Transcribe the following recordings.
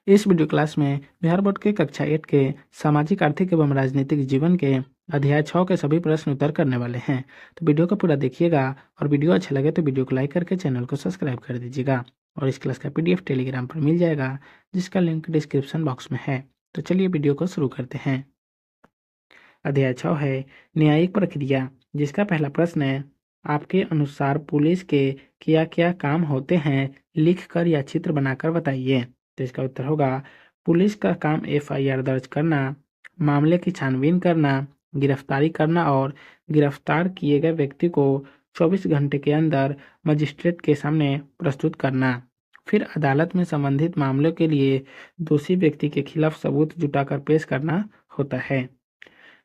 इस video class में Bihar board के कक्षा 8 के सामाजिक आर्थिक एवं राजनीतिक जीवन के अध्याय 6 के सभी प्रश्न उत्तर करने वाले हैं। तो वीडियो को पूरा देखिएगा और वीडियो अच्छा लगे तो वीडियो को लाइक करके चैनल को सब्सक्राइब कर दीजिएगा। और इस क्लास का PDF टेलीग्राम पर मिल जाएगा, जिसका लिंक डिस्क्रिप्शन बॉक्स में है। तो चलिए वीडियो को शुरू करते हैं। अध्याय 6 है न्यायिक प्रक्रिया, जिसका पहला प्रश्न है, आपके अनुसार पुलिस के क्या क्या काम होते हैं, लिख कर या चित्र बनाकर बताइए। तो इसका उत्तर होगा, पुलिस का काम FIR दर्ज करना, मामले की छानबीन करना, गिरफ्तारी करना और गिरफ्तार किए गए व्यक्ति को 24 घंटे के अंदर मजिस्ट्रेट के सामने प्रस्तुत करना, फिर अदालत में संबंधित मामलों के लिए दोषी व्यक्ति के खिलाफ सबूत जुटाकर पेश करना होता है।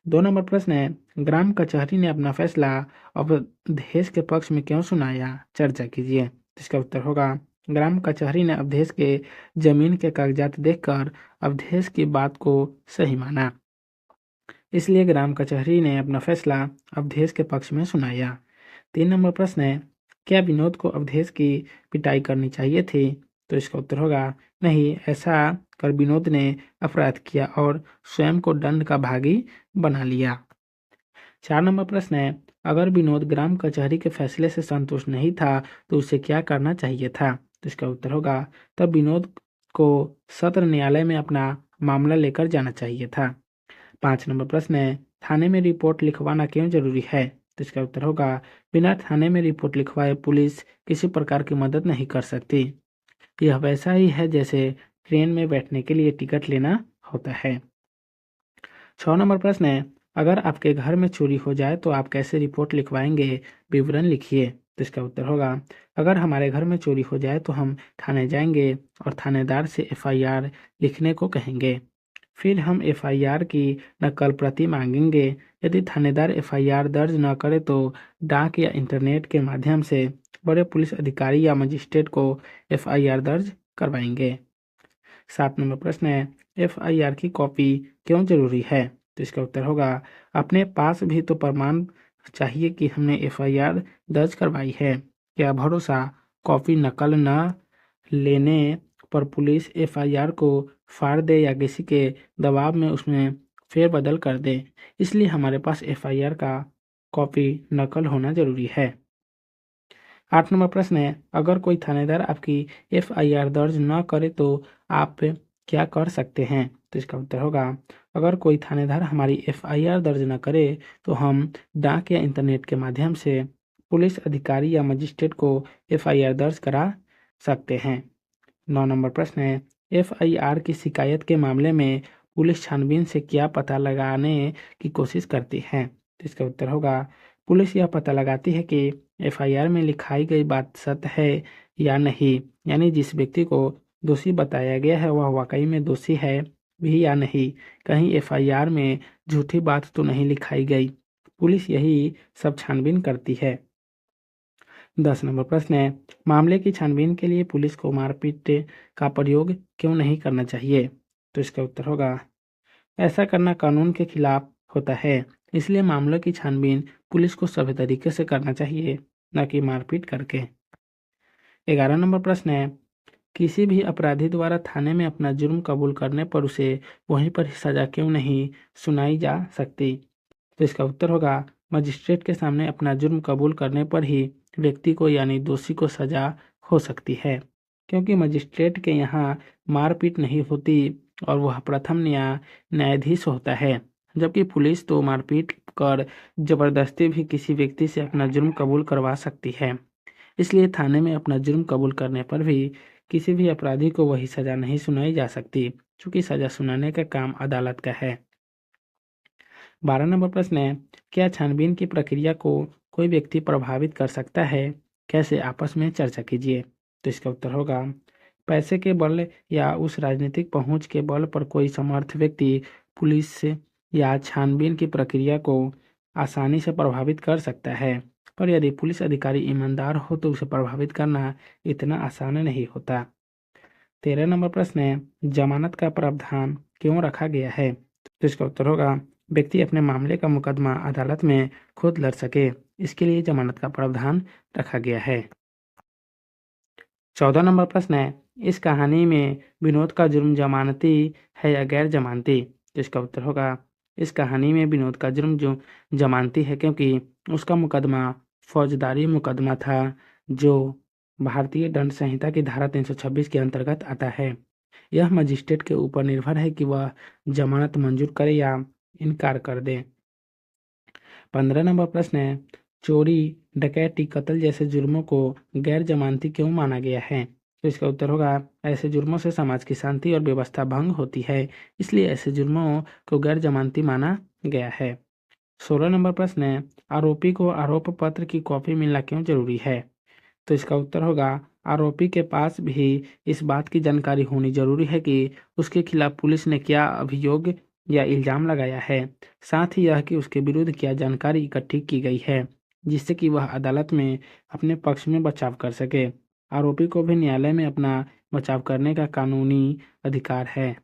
2 नंबर प्रश्न है, ग्राम कचहरी ने अपना फैसला अवधेश के पक्ष में क्यों सुनाया, चर्चा कीजिए। इसका उत्तर होगा, ग्राम कचहरी ने अवधेश के जमीन के कागजात देखकर अवधेश की बात को सही माना, इसलिए ग्राम कचहरी ने अपना फैसला अवधेश के पक्ष में सुनाया। 3 नंबर प्रश्न है, क्या विनोद को अवधेश की पिटाई करनी चाहिए थी। तो इसका उत्तर होगा, नहीं, ऐसा कर विनोद ने अपराध किया और स्वयं को दंड का भागी बना लिया। 4 नंबर प्रश्न है, अगर विनोद ग्राम कचहरी के फैसले से संतुष्ट नहीं था तो उसे क्या करना चाहिए था। तो इसका उत्तर होगा, तब विनोद को सत्र न्यायालय में अपना मामला लेकर जाना चाहिए था। 5 नंबर प्रश्न है, थाने में रिपोर्ट लिखवाना क्यों जरूरी है। तो इसका उत्तर होगा, बिना थाने में रिपोर्ट लिखवाए पुलिस किसी प्रकार की मदद नहीं कर सकती। यह वैसा ही है जैसे ट्रेन में बैठने के लिए टिकट लेना होता है। 6 नंबर प्रश्न है, अगर आपके घर में चोरी हो जाए तो आप कैसे रिपोर्ट लिखवाएंगे, विवरण लिखिए। तो इसका उत्तर होगा, अगर हमारे घर में चोरी हो जाए तो हम थाने जाएंगे और थानेदार से FIR लिखने को कहेंगे। फिर हम FIR की नकल प्रति मांगेंगे। यदि थानेदार FIR दर्ज न करे तो डाक या इंटरनेट के माध्यम से बड़े पुलिस अधिकारी या मजिस्ट्रेट को FIR दर्ज करवाएंगे। 7 नंबर प्रश्न है, FIR की कॉपी क्यों जरूरी है। तो इसका उत्तर होगा, अपने पास भी तो प्रमाण चाहिए कि हमने FIR दर्ज करवाई है। क्या भरोसा कॉपी नकल न लेने पर पुलिस FIR को फाड़ दे या किसी के दबाव में उसमें फेरबदल कर दे, इसलिए हमारे पास FIR का कॉपी नकल होना जरूरी है। 8 नंबर प्रश्न है, अगर कोई थानेदार आपकी FIR दर्ज न करे तो आप क्या कर सकते हैं। तो इसका उत्तर होगा, अगर कोई थानेदार हमारी FIR दर्ज न करे तो हम डाक या इंटरनेट के माध्यम से पुलिस अधिकारी या मजिस्ट्रेट को FIR दर्ज करा सकते हैं। 9 नंबर प्रश्न है, FIR की शिकायत के मामले में पुलिस छानबीन से क्या पता लगाने की कोशिश करती है। तो इसका उत्तर होगा, पुलिस यह पता लगाती है कि FIR में लिखाई गई बात सत्य है या नहीं, यानी जिस व्यक्ति को दोषी बताया गया है वह वाकई में दोषी है भी या नहीं, कहीं FIR में झूठी बात तो नहीं लिखाई गई। पुलिस यही सब छानबीन करती है। 10 नंबर प्रश्न है, मामले की छानबीन के लिए पुलिस को मारपीट का प्रयोग क्यों नहीं करना चाहिए। तो इसका उत्तर होगा, ऐसा करना कानून के खिलाफ होता है, इसलिए मामलों की छानबीन पुलिस को सभ्य तरीके से करना चाहिए, न कि मारपीट करके। 11 नंबर प्रश्न है, किसी भी अपराधी द्वारा थाने में अपना जुर्म कबूल करने पर उसे वहीं पर ही सजा क्यों नहीं सुनाई जा सकती। तो इसका उत्तर होगा, मजिस्ट्रेट के सामने अपना जुर्म कबूल करने पर ही व्यक्ति को यानी दोषी को सजा हो सकती है, क्योंकि मजिस्ट्रेट के यहाँ मारपीट नहीं होती और वह प्रथम न्यायाधीश होता है, जबकि पुलिस तो मारपीट कर जबरदस्ती भी किसी व्यक्ति से अपना जुर्म कबूल करवा सकती है। इसलिए थाने में अपना जुर्म कबूल करने पर भी किसी भी अपराधी को वही सजा नहीं सुनाई जा सकती, क्योंकि सजा सुनाने का काम अदालत का है। 12 नंबर प्रश्न है, क्या छानबीन की प्रक्रिया को कोई व्यक्ति प्रभावित कर सकता है, कैसे, आपस में चर्चा कीजिए। तो इसका उत्तर होगा, पैसे के बल या उस राजनीतिक पहुंच के बल पर कोई समर्थ व्यक्ति पुलिस या छानबीन की प्रक्रिया को आसानी से प्रभावित कर सकता है, पर यदि पुलिस अधिकारी ईमानदार हो तो उसे प्रभावित करना इतना आसान नहीं होता। 13 नंबर प्रश्न है, जमानत का प्रावधान क्यों रखा गया है। तो इसका उत्तर होगा, व्यक्ति अपने मामले का मुकदमा अदालत में खुद लड़ सके, इसके लिए जमानत का प्रावधान रखा गया है। 14 नंबर प्रश्न है, इस कहानी में विनोद का जुर्म जमानती है या गैर जमानती? तो इसका उत्तर होगा, इस कहानी में विनोद का जुर्म जो जमानती है, क्योंकि उसका मुकदमा फौजदारी मुकदमा था जो भारतीय दंड संहिता की धारा 326 के अंतर्गत आता है। यह मजिस्ट्रेट के ऊपर निर्भर है कि वह जमानत मंजूर करे या इनकार कर दे। 15 नंबर प्रश्न है, चोरी, डकैती, कत्ल जैसे जुर्मों को गैर जमानती क्यों माना गया है? तो इसका उत्तर होगा, ऐसे जुर्मों से समाज की शांति और व्यवस्था भंग होती है, इसलिए ऐसे जुर्मों को गैर जमानती माना गया है। 16 नंबर प्रश्न है, आरोपी को आरोप पत्र की कॉपी मिलना क्यों जरूरी है? तो इसका उत्तर होगा, आरोपी के पास भी इस बात की जानकारी होनी जरूरी है कि उसके खिलाफ पुलिस ने क्या अभियोग या इल्जाम लगाया है, साथ ही यह कि उसके विरुद्ध क्या जानकारी इकट्ठी की गई है, जिससे कि वह अदालत में अपने पक्ष में बचाव कर सके। आरोपी को भी न्यायालय में अपना बचाव करने का कानूनी अधिकार है।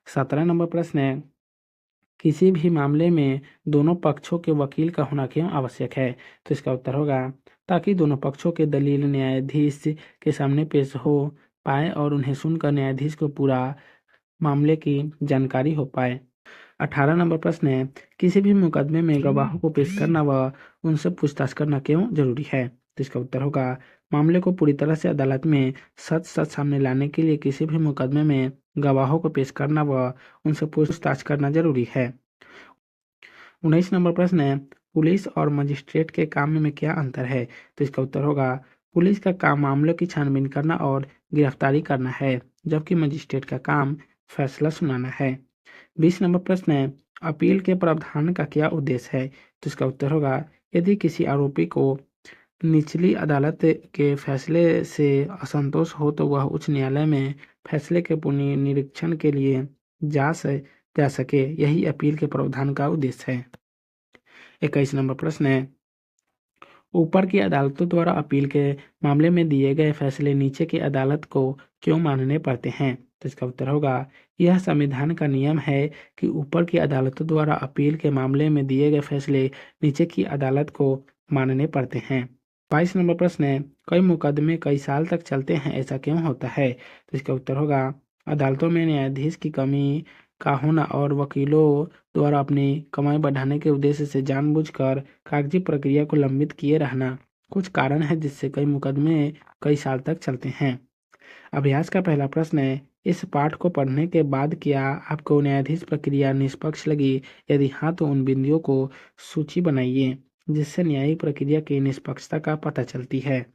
17 नंबर प्रश्न है, किसी भी मामले में दोनों पक्षों के वकील का होना क्यों आवश्यक है? तो इसका उत्तर होगा, ताकि दोनों पक्षों के दलील न्यायाधीश के सामने पेश हो पाए और उन्हें सुनकर न्यायाधीश को पूरा मामले की जानकारी हो पाए। 18 नंबर प्रश्न है, किसी भी मुकदमे में गवाहों को पेश करना व उनसे पूछताछ करना क्यों जरूरी है? तो इसका उत्तर होगा, मामले को पूरी तरह से अदालत में सच सच सामने लाने के लिए किसी भी मुकदमे में गवाहों को पेश करना व उनसे पूछताछ करना जरूरी है। 19 नंबर प्रश्न है, पुलिस और मजिस्ट्रेट के काम में क्या अंतर है? तो इसका उत्तर होगा, पुलिस का काम मामलों की छानबीन करना और गिरफ्तारी करना है, जबकि मजिस्ट्रेट का काम फैसला सुनाना है। 20 नंबर प्रश्न है, अपील के प्रावधान का क्या उद्देश्य है? तो इसका उत्तर होगा, यदि किसी आरोपी को निचली अदालत के फैसले से असंतोष हो तो वह उच्च न्यायालय में फैसले के पुनरीक्षण के लिए जा सके, यही अपील के प्रावधान का उद्देश्य है। 21 नंबर प्रश्न है, ऊपर की अदालतों द्वारा अपील के मामले में दिए गए फैसले नीचे की अदालत को क्यों मानने पड़ते हैं? तो इसका उत्तर होगा, यह संविधान का नियम है कि ऊपर की अदालतों द्वारा अपील के मामले में दिए गए फैसले नीचे की अदालत को मानने पड़ते हैं। 22 नंबर प्रश्न है, कई मुकदमे कई साल तक चलते हैं, ऐसा क्यों होता है? तो इसका उत्तर होगा, अदालतों में न्यायाधीश की कमी का होना और वकीलों द्वारा अपनी कमाई बढ़ाने के उद्देश्य से जानबूझकर कागजी प्रक्रिया को लंबित किए रहना कुछ कारण है जिससे कई मुकदमे कई साल तक चलते हैं। अभ्यास का पहला प्रश्न है, इस पाठ को पढ़ने के बाद क्या आपको न्यायाधीश प्रक्रिया निष्पक्ष लगी? यदि हाँ तो उन बिंदुओं को सूची बनाइए जिससे न्यायिक प्रक्रिया की निष्पक्षता का पता चलती है।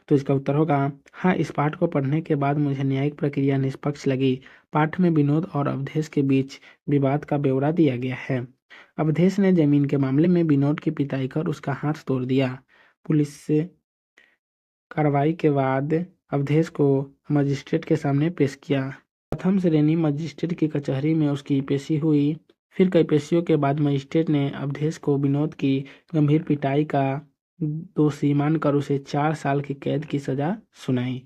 तो इसका उत्तर होगा, हाँ, इस पाठ को पढ़ने के बाद मुझे न्यायिक प्रक्रिया निष्पक्ष लगी। पाठ में विनोद और अवधेश के बीच विवाद का ब्यौरा दिया गया है। अवधेश ने जमीन के मामले में विनोद की पिटाई कर उसका हाथ तोड़ दिया। पुलिस से कार्रवाई के बाद अवधेश को मजिस्ट्रेट के सामने पेश किया। प्रथम श्रेणी मजिस्ट्रेट की कचहरी में उसकी पेशी हुई। फिर कई पेशियों के बाद मजिस्ट्रेट ने अवधेश को विनोद की गंभीर पिटाई का दोषी मानकर उसे 4 साल की कैद की सजा सुनाई।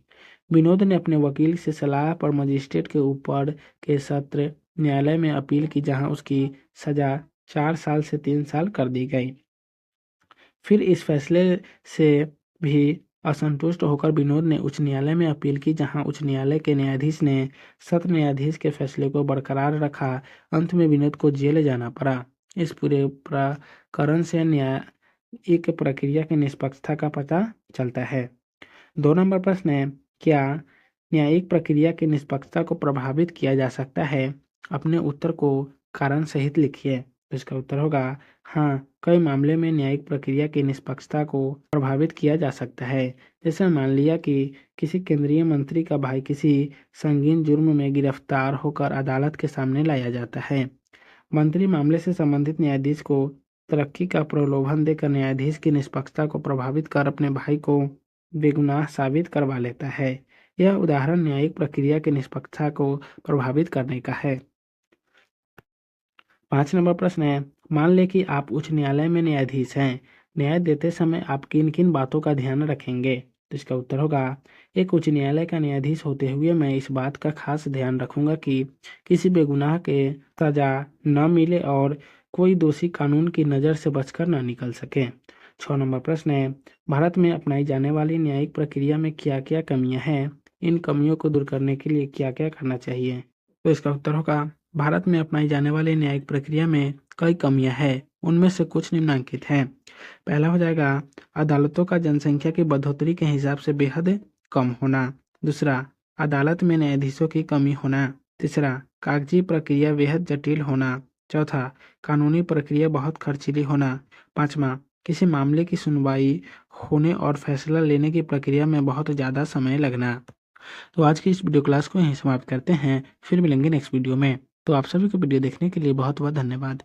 विनोद ने अपने वकील से सलाह पर मजिस्ट्रेट के ऊपर के सत्र न्यायालय में अपील की, जहां उसकी सजा 4 साल से 3 साल कर दी गई। फिर इस फैसले से भी असंतुष्ट होकर विनोद ने उच्च न्यायालय में अपील की, जहां उच्च न्यायालय के न्यायाधीश ने सत्र न्यायाधीश के फैसले को बरकरार रखा। अंत में विनोद को जेल जाना पड़ा। इस पूरे प्रकरण से न्यायिक प्रक्रिया की निष्पक्षता का पता चलता है। 2 नंबर प्रश्न है, क्या न्यायिक प्रक्रिया की निष्पक्षता को प्रभावित किया जा सकता है? अपने उत्तर को कारण सहित लिखिए। तो इसका उत्तर होगा, हाँ, कई मामले में न्यायिक प्रक्रिया की निष्पक्षता को प्रभावित किया जा सकता है। जैसे मान लिया कि किसी केंद्रीय मंत्री का भाई किसी संगीन जुर्म में गिरफ्तार होकर अदालत के सामने लाया जाता है। मंत्री मामले से संबंधित न्यायाधीश को तरक्की का प्रलोभन देकर न्यायाधीश की निष्पक्षता को प्रभावित कर अपने भाई को बेगुनाह साबित करवा लेता है। यह उदाहरण न्यायिक प्रक्रिया की निष्पक्षता को प्रभावित करने का है। 5 नंबर प्रश्न है, मान लें कि आप उच्च न्यायालय में न्यायाधीश हैं। न्याय देते समय आप किन किन बातों का ध्यान रखेंगे? तो इसका उत्तर होगा, एक उच्च न्यायालय का न्यायाधीश होते हुए मैं इस बात का खास ध्यान रखूंगा कि किसी बेगुनाह के सजा न मिले और कोई दोषी कानून की नज़र से बचकर न निकल सके। 6 नंबर प्रश्न है, भारत में अपनाई जाने वाली न्यायिक प्रक्रिया में क्या क्या कमियां हैं? इन कमियों को दूर करने के लिए क्या क्या करना चाहिए? तो इसका उत्तर होगा, भारत में अपनाई जाने वाली न्यायिक प्रक्रिया में कई कमियां हैं। उनमें से कुछ निम्नलिखित हैं। पहला हो जाएगा, अदालतों का जनसंख्या की बढ़ोतरी के हिसाब से बेहद कम होना। दूसरा, अदालत में न्यायाधीशों की कमी होना। तीसरा, कागजी प्रक्रिया बेहद जटिल होना। चौथा, कानूनी प्रक्रिया बहुत खर्चीली होना। पाँचवां, किसी मामले की सुनवाई होने और फैसला लेने की प्रक्रिया में बहुत ज़्यादा समय लगना। तो आज की इस वीडियो क्लास को यहीं समाप्त करते हैं। फिर मिलेंगे नेक्स्ट वीडियो में। तो आप सभी को वीडियो देखने के लिए बहुत बहुत धन्यवाद।